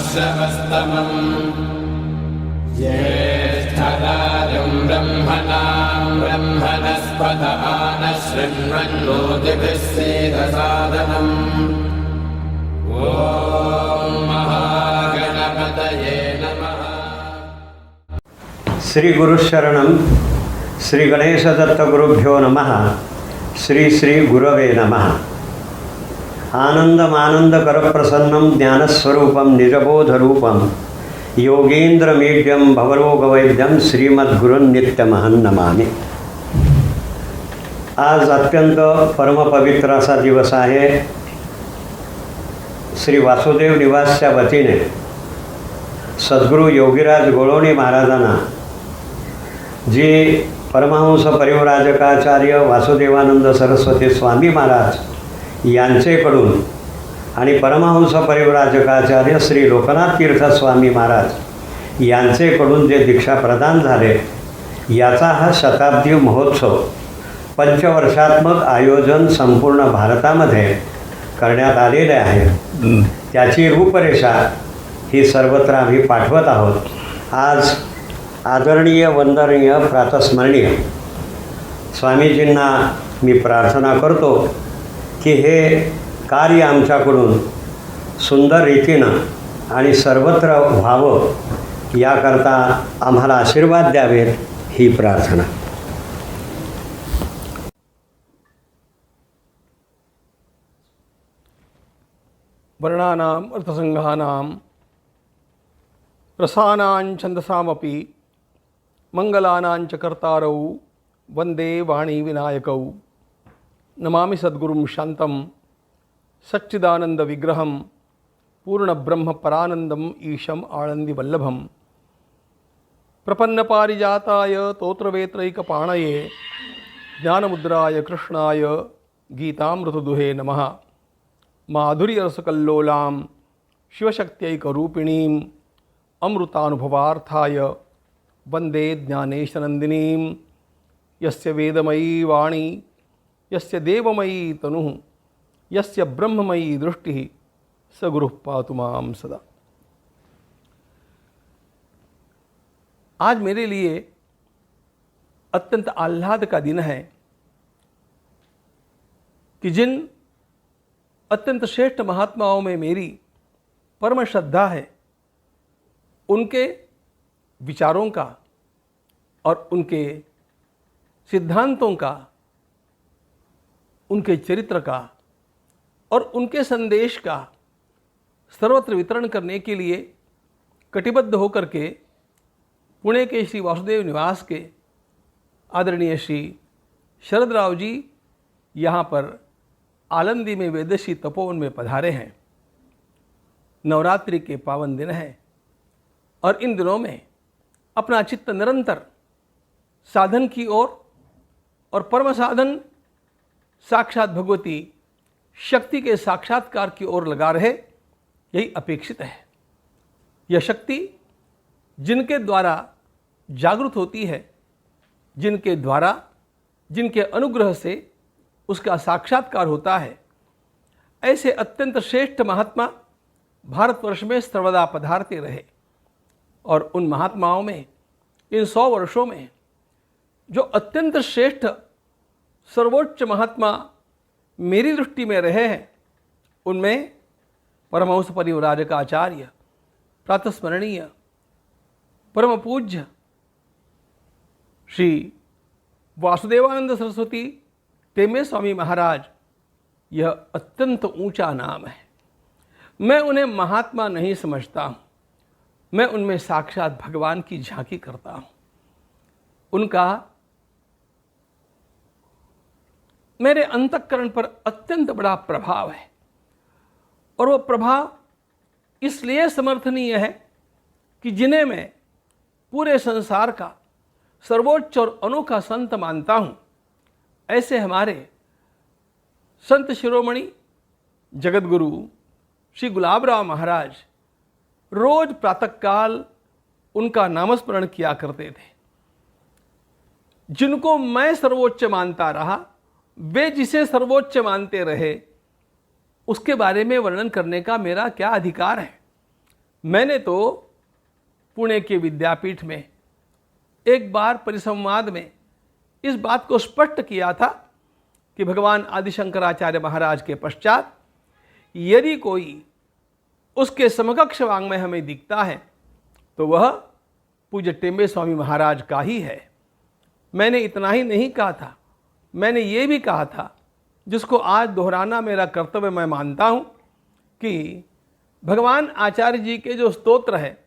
श्रवस्तमम् ज्येष्ठराजं ब्रह्मणां ब्रह्मणस्पत आनः शृण्वन्नोतिभिः सेदसादनम्। ॐ महागणपतये नमः। श्री गुरुशरणं श्री गणेशदत्त गुरुभ्यो नमः। श्री श्री गुरवे नमः। आनंदमानंदकर प्रसन्नं ज्ञानस्वरूपं निजबोधरूपं योगेन्द्रमीड्यं भवरोगवैद्यं श्रीमद्गुरुन् नित्यमहं नमामि। आज अत्यंत परमपवित्र असा दिवस आहे। श्री वासुदेव निवासच्या वतीने सद्गुरू योगीराज गोळवणे महाराजांना जी परमहंस परिव्राजकाचार्य वासुदेवानंद सरस्वती स्वामी महाराज यांचेकडून आणि परमहंस परिव्राजकाचार्य श्री लोकनाथ तीर्थ स्वामी महाराज यांचेकडून जे दीक्षा प्रदान झाले, याचा हा शताब्दी महोत्सव पंचवर्षात्मक आयोजन संपूर्ण भारतामध्ये करण्यात आलेले आहे। त्याची रूपरेषा ही सर्वत्र आम्ही पाठवत आहोत। आज आदरणीय वंदनीय प्रातस्मरणीय स्वामीजींना मी प्रार्थना करतो की हे कार्य आमच्याकडून सुंदर रीतीनं आणि सर्वत्र व्हावं, याकरता आम्हाला आशीर्वाद द्यावेत ही प्रार्थना। वर्णानाम् अर्थसंघानां रसानां छन्दसामपि मंगलानां च कर्तारौ वंदे वाणी विनायकौ। नमामि सद्गुरुं शान्तं सच्चिदानंद विग्रहं पूर्णब्रह्म परानंदम् ईशम् आनन्दिवल्लभं। प्रपन्नपारिजाताय तोत्रवेत्रैकपाणये ज्ञानमुद्राय कृष्णाय गीतामृतदुहे नमः। माधुर्यरसकल्लोलां शिवशक्त्यैकरूपिणीम् अमृतानुभवार्थाय वंदे ज्ञानेशनन्दिनीं। यस्य वेदमयी वाणी यस्य देवमयी तनुः यस्य ब्रह्ममयी दृष्टिः स गुरुः पातु मां सदा। आज मेरे लिए अत्यंत आह्लाद का दिन है कि जिन अत्यंत श्रेष्ठ महात्माओं में मेरी परम श्रद्धा है, उनके विचारों का और उनके सिद्धांतों का, उनके चरित्र का और उनके संदेश का सर्वत्र वितरण करने के लिए कटिबद्ध होकर के पुणे के श्री वासुदेव निवास के आदरणीय श्री शरदराव जी यहाँ पर आलंदी में वेदशी तपोवन में पधारे हैं। नवरात्रि के पावन दिन हैं और इन दिनों में अपना चित्त निरंतर साधन की ओर और परम साधन साक्षात भगवती शक्ति के साक्षात्कार की ओर लगा रहे, यही अपेक्षित है। यह शक्ति जिनके द्वारा जागृत होती है, जिनके द्वारा, जिनके अनुग्रह से उसका साक्षात्कार होता है, ऐसे अत्यंत श्रेष्ठ महात्मा भारतवर्ष में सर्वदा पधारते रहे। और उन महात्माओं में इन 100 वर्षों में जो अत्यंत श्रेष्ठ सर्वोच्च महात्मा मेरी दृष्टि में रहे हैं, उनमें परमहंस परिव्राजकाचार्य प्रातस्मरणीय परम पूज्य श्री वासुदेवानंद सरस्वती टेमे स्वामी महाराज, यह अत्यंत ऊंचा नाम है। मैं उन्हें महात्मा नहीं समझता हूँ, मैं उनमें साक्षात भगवान की झांकी करता हूँ। उनका मेरे अंतःकरण पर अत्यंत बड़ा प्रभाव है और वो प्रभाव इसलिए समर्थनीय है कि जिन्हें मैं पूरे संसार का सर्वोच्च और अनोखा संत मानता हूँ, ऐसे हमारे संत शिरोमणि जगतगुरु श्री गुलाबराव महाराज रोज प्रातःकाल उनका नामस्मरण किया करते थे। जिनको मैं सर्वोच्च मानता रहा, वे जिसे सर्वोच्च मानते रहे, उसके बारे में वर्णन करने का मेरा क्या अधिकार है। मैंने तो पुणे के विद्यापीठ में एक बार परिसंवाद में इस बात को स्पष्ट किया था कि भगवान आदि शंकराचार्य महाराज के पश्चात यदि कोई उसके समकक्ष वाङ्मय हमें दिखता है तो वह पूज्य टेम्बे स्वामी महाराज का ही है। मैंने इतना ही नहीं कहा था, मैंने ये भी कहा था, जिसको आज दोहराना मेरा कर्तव्य मैं मानता हूँ, कि भगवान आचार्य जी के जो स्तोत्र हैं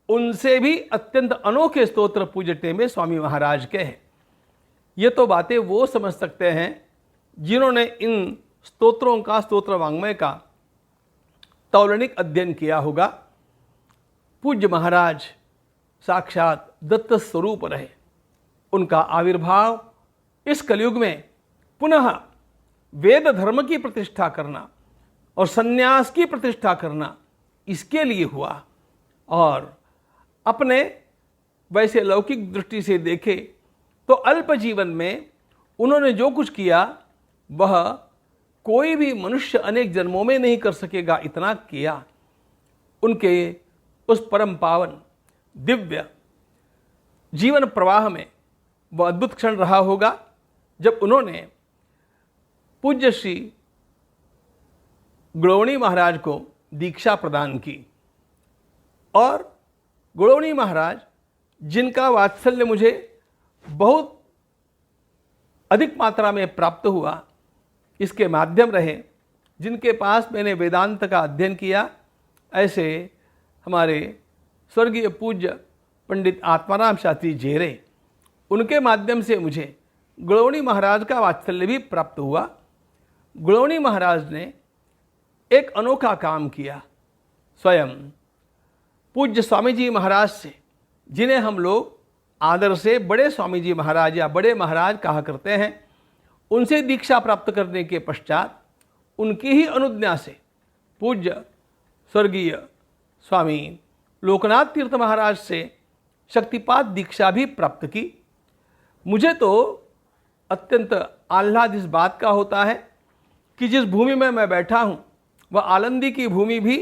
उनसे भी अत्यंत अनोखे स्तोत्र पूज्य टेम्बे स्वामी महाराज के हैं। ये तो बातें वो समझ सकते हैं जिन्होंने इन स्तोत्रों का, स्तोत्र वाङ्मय का तौलनिक अध्ययन किया होगा। पूज्य महाराज साक्षात दत्त स्वरूप रहे। उनका आविर्भाव इस कलयुग में पुनः वेद धर्म की प्रतिष्ठा करना और संन्यास की प्रतिष्ठा करना इसके लिए हुआ। और अपने वैसे लौकिक दृष्टि से देखे तो अल्प जीवन में उन्होंने जो कुछ किया वह कोई भी मनुष्य अनेक जन्मों में नहीं कर सकेगा, इतना किया। उनके उस परम पावन दिव्य जीवन प्रवाह में वह अद्भुत क्षण रहा होगा जब उन्होंने पूज्य श्री गुणवणी महाराज को दीक्षा प्रदान की। और गुणवणी महाराज, जिनका वात्सल्य मुझे बहुत अधिक मात्रा में प्राप्त हुआ, इसके माध्यम रहे, जिनके पास मैंने वेदांत का अध्ययन किया, ऐसे हमारे स्वर्गीय पूज्य पंडित आत्माराम शास्त्री जेरे, उनके माध्यम से मुझे गुणवणी महाराज का वात्सल्य भी प्राप्त हुआ। गुणवणी महाराज ने एक अनोखा काम किया। स्वयं पूज्य स्वामी जी महाराज से, जिन्हें हम लोग आदर से बड़े स्वामी जी महाराज या बड़े महाराज कहा करते हैं, उनसे दीक्षा प्राप्त करने के पश्चात उनकी ही अनुज्ञा से पूज्य स्वर्गीय स्वामी लोकनाथ तीर्थ महाराज से शक्तिपात दीक्षा भी प्राप्त की। मुझे तो अत्यंत आह्लाद इस बात का होता है कि जिस भूमि में मैं बैठा हूँ वह आलंदी की भूमि भी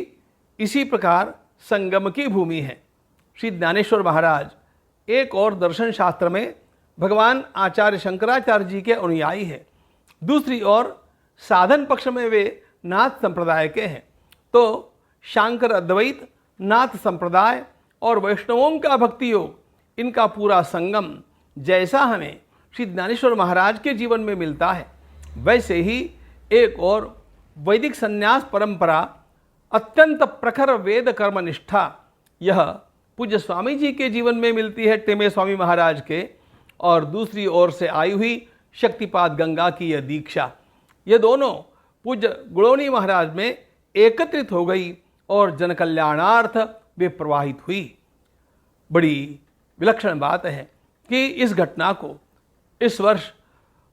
इसी प्रकार संगम की भूमि है। श्री ज्ञानेश्वर महाराज एक और दर्शन शास्त्र में भगवान आचार्य शंकराचार्य जी के अनुयायी है, दूसरी ओर साधन पक्ष में वे नाथ संप्रदाय के हैं। तो शांकर अद्वैत, नाथ संप्रदाय और वैष्णवों का भक्ति योग, इनका पूरा संगम जैसा हमें श्री ज्ञानेश्वर महाराज के जीवन में मिलता है, वैसे ही एक और वैदिक संन्यास परंपरा, अत्यंत प्रखर वेद कर्म निष्ठा, यह पूज्य स्वामी जी के जीवन में मिलती है, टेम्बे स्वामी महाराज के। और दूसरी ओर से आई हुई शक्तिपात गंगा की यह दीक्षा, ये दोनों पूज्य गुणवणी महाराज में एकत्रित हो गई और जनकल्याणार्थ वे प्रवाहित हुई। बड़ी विलक्षण बात है कि इस घटना को इस वर्ष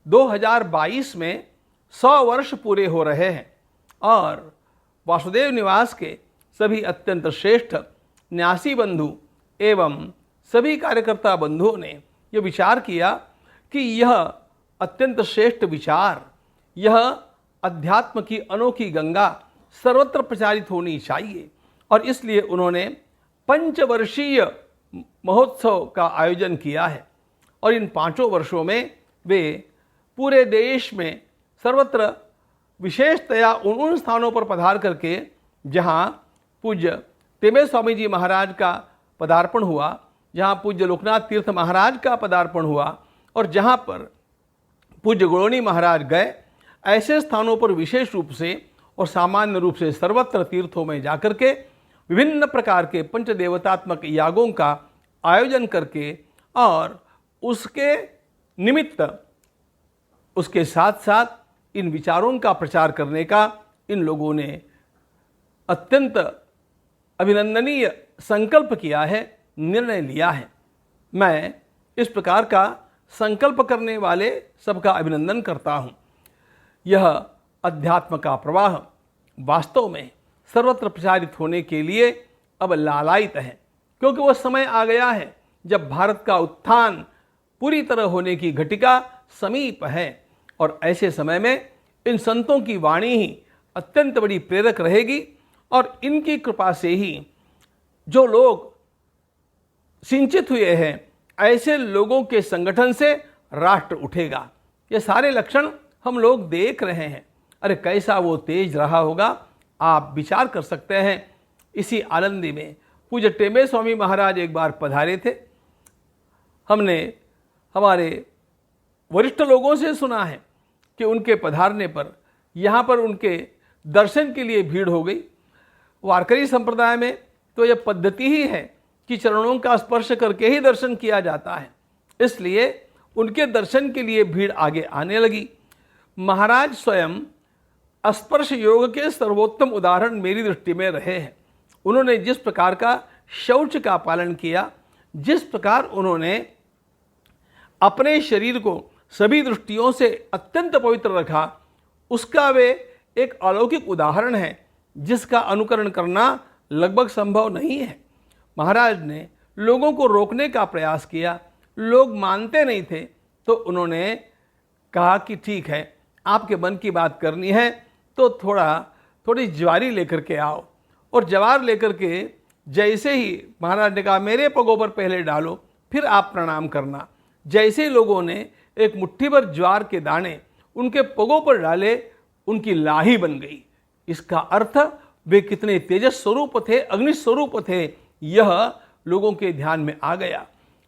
2022 में 100 वर्ष पूरे हो रहे हैं और वासुदेव निवास के सभी अत्यंत श्रेष्ठ न्यासी बंधु एवं सभी कार्यकर्ता बंधुओं ने यह विचार किया कि यह अत्यंत श्रेष्ठ विचार, यह अध्यात्म की अनोखी गंगा सर्वत्र प्रचारित होनी चाहिए। और इसलिए उन्होंने पंचवर्षीय महोत्सव का आयोजन किया है। और इन 5 वर्षों में वे पूरे देश में सर्वत्र विशेषतया उन स्थानों पर पधार करके जहाँ पूज्य टेम्बे स्वामी जी महाराज का पदार्पण हुआ, जहाँ पूज्य लोकनाथ तीर्थ महाराज का पदार्पण हुआ और जहाँ पर पूज्य गुणवणी महाराज गए, ऐसे स्थानों पर विशेष रूप से और सामान्य रूप से सर्वत्र तीर्थों में जाकर के विभिन्न प्रकार के पंचदेवतात्मक यागों का आयोजन करके और उसके निमित्त उसके साथ साथ इन विचारों का प्रचार करने का इन लोगों ने अत्यंत अभिनंदनीय संकल्प किया है, निर्णय लिया है। मैं इस प्रकार का संकल्प करने वाले सबका अभिनंदन करता हूँ। यह अध्यात्म का प्रवाह वास्तव में सर्वत्र प्रचारित होने के लिए अब लालायित है, क्योंकि वह समय आ गया है जब भारत का उत्थान पूरी तरह होने की घटिका समीप है। और ऐसे समय में इन संतों की वाणी ही अत्यंत बड़ी प्रेरक रहेगी और इनकी कृपा से ही जो लोग सिंचित हुए हैं, ऐसे लोगों के संगठन से राष्ट्र उठेगा। ये सारे लक्षण हम लोग देख रहे हैं। अरे कैसा वो तेज रहा होगा, आप विचार कर सकते हैं। इसी आनंदी में पूज्य टेंबे स्वामी महाराज एक बार पधारे थे। हमने हमारे वरिष्ठ लोगों से सुना है कि उनके पधारने पर यहाँ पर उनके दर्शन के लिए भीड़ हो गई। वारकरी संप्रदाय में तो यह पद्धति ही है कि चरणों का स्पर्श करके ही दर्शन किया जाता है, इसलिए उनके दर्शन के लिए भीड़ आगे आने लगी। महाराज स्वयं स्पर्श योग के सर्वोत्तम उदाहरण मेरी दृष्टि में रहे हैं। उन्होंने जिस प्रकार का शौच का पालन किया, जिस प्रकार उन्होंने अपने शरीर को सभी दृष्टियों से अत्यंत पवित्र रखा, उसका वे एक अलौकिक उदाहरण है जिसका अनुकरण करना लगभग संभव नहीं है। महाराज ने लोगों को रोकने का प्रयास किया, लोग मानते नहीं थे, तो उन्होंने कहा कि ठीक है, आपके मन की बात करनी है तो थोड़ी ज्वारी लेकर के आओ। और ज्वार लेकर के जैसे ही महाराज ने कहा मेरे पगों पर पहले डालो, फिर आप प्रणाम करना। जैसे ही लोगों ने एक मुट्ठी भर ज्वार के दाने उनके पगों पर डाले, उनकी लाही बन गई। इसका अर्थ वे कितने तेजस स्वरूप थे, अग्नि स्वरूप थे, यह लोगों के ध्यान में आ गया।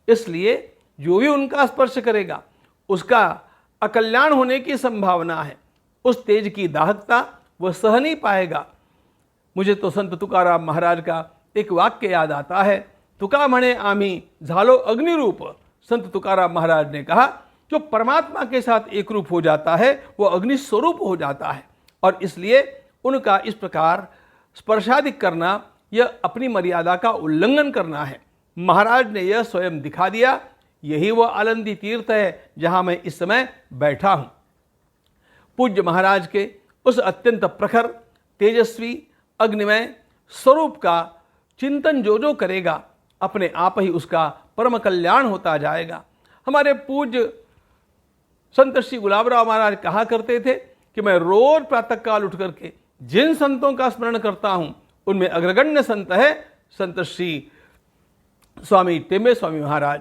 इसलिए जो भी उनका स्पर्श करेगा उसका अकल्याण होने की संभावना है। उस तेज की दाहकता वह सह नहीं पाएगा। मुझे तो संत तुकाराम महाराज का एक वाक्य याद आता है, तुका म्हणे आम्ही झालो अग्निरूप। संत तुकाराम महाराज ने कहा जो परमात्मा के साथ एक रूप हो जाता है वह अग्नि स्वरूप हो जाता है, और इसलिए उनका इस प्रकार स्पर्शादिक करना यह अपनी मर्यादा का उल्लंघन करना है। महाराज ने यह स्वयं दिखा दिया। यही वह आलंदी तीर्थ है जहाँ मैं इस समय बैठा हूँ। पूज्य महाराज के उस अत्यंत प्रखर तेजस्वी अग्निमय स्वरूप का चिंतन जो करेगा, अपने आप ही उसका परम कल्याण होता जाएगा। हमारे पूज्य संत श्री गुलाबराव महाराज कहा करते थे कि मैं रोज प्रातःकाल उठ करके जिन संतों का स्मरण करता हूँ उनमें अग्रगण्य संत है संत श्री स्वामी टेंबे स्वामी महाराज,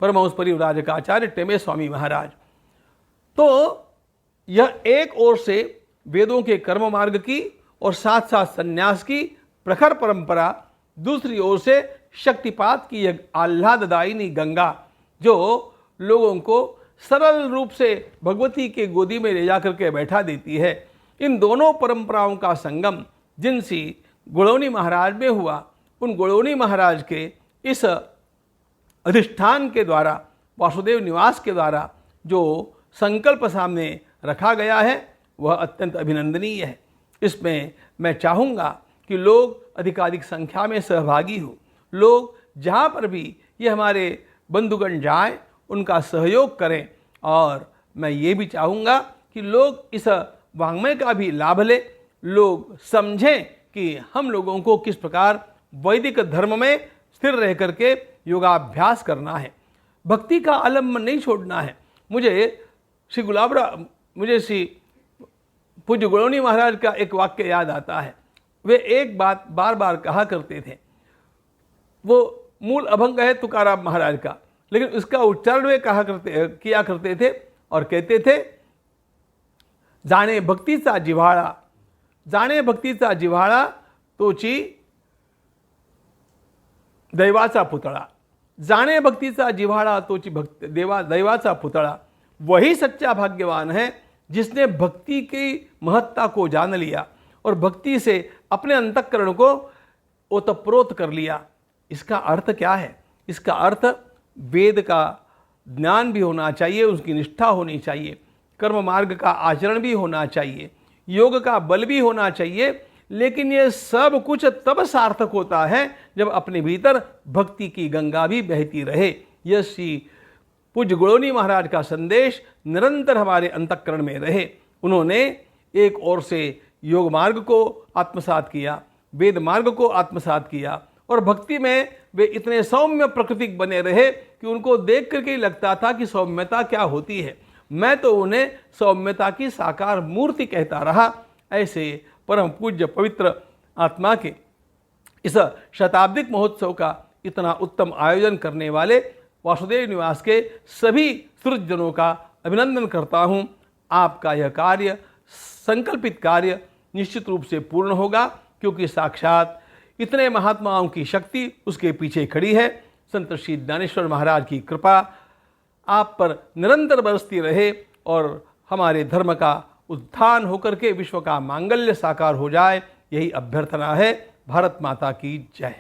परमहंस परिव्राजक आचार्य टेंबे स्वामी महाराज। तो यह एक ओर से वेदों के कर्म मार्ग की और साथ साथ संन्यास की प्रखर परंपरा, दूसरी ओर से शक्तिपात की यह आह्लाददायिनी गंगा जो लोगों को सरल रूप से भगवती के गोदी में ले जाकर के बैठा देती है। इन दोनों परंपराओं का संगम जिनसी गुड़ौनी महाराज में हुआ, उन गुड़ौनी महाराज के इस अधिष्ठान के द्वारा, वासुदेव निवास के द्वारा जो संकल्प सामने रखा गया है वह अत्यंत अभिनंदनीय है। इसमें मैं चाहूँगा कि लोग अधिकाधिक संख्या में सहभागी हो। लोग जहाँ पर भी ये हमारे बंधुगण जाएं उनका सहयोग करें, और मैं ये भी चाहूँगा कि लोग इस वाङ्मय का भी लाभ लें, लोग समझें कि हम लोगों को किस प्रकार वैदिक धर्म में स्थिर रह करके योगाभ्यास करना है, भक्ति का आलम्बन नहीं छोड़ना है। मुझे श्री पूज्य गुड़ौनी महाराज का एक वाक्य याद आता है। वे एक बात बार बार कहा करते थे, वो मूल अभंग है तुकाराम महाराज का, लेकिन उसका उच्चारण वे किया करते थे और कहते थे, जाणे भक्तीचा जिव्हाळा, जाणे भक्तीचा जिव्हाळा तोची दैवाचा पुतळा, जाणे भक्तीचा जिव्हाळा तोची दैवाचा पुतळा। वही सच्चा भाग्यवान है जिसने भक्ति की महत्ता को जान लिया और भक्ति से अपने अंतःकरण को ओतप्रोत कर लिया। इसका अर्थ क्या है? इसका अर्थ वेद का ज्ञान भी होना चाहिए, उसकी निष्ठा होनी चाहिए, कर्म मार्ग का आचरण भी होना चाहिए, योग का बल भी होना चाहिए। लेकिन ये सब कुछ तब सार्थक होता है जब अपने भीतर भक्ति की गंगा भी बहती रहे। यह श्री पूज्य गुड़ौनी महाराज का संदेश निरंतर हमारे अंतःकरण में रहे। उन्होंने एक ओर से योग मार्ग को आत्मसात किया, वेद मार्ग को आत्मसात किया, और भक्ति में वे इतने सौम्य प्रकृतिक बने रहे कि उनको देख करके ही लगता था कि सौम्यता क्या होती है। मैं तो उन्हें सौम्यता की साकार मूर्ति कहता रहा। ऐसे परम पूज्य पवित्र आत्मा के इस शताब्दिक महोत्सव का इतना उत्तम आयोजन करने वाले वासुदेव निवास के सभी श्रुतजनों का अभिनंदन करता हूँ। आपका यह कार्य, संकल्पित कार्य निश्चित रूप से पूर्ण होगा, क्योंकि साक्षात इतने महात्माओं की शक्ति उसके पीछे खड़ी है। संत श्री ज्ञानेश्वर महाराज की कृपा आप पर निरंतर बरसती रहे और हमारे धर्म का उत्थान होकर के विश्व का मांगल्य साकार हो जाए, यही अभ्यर्थना है। भारत माता की जय।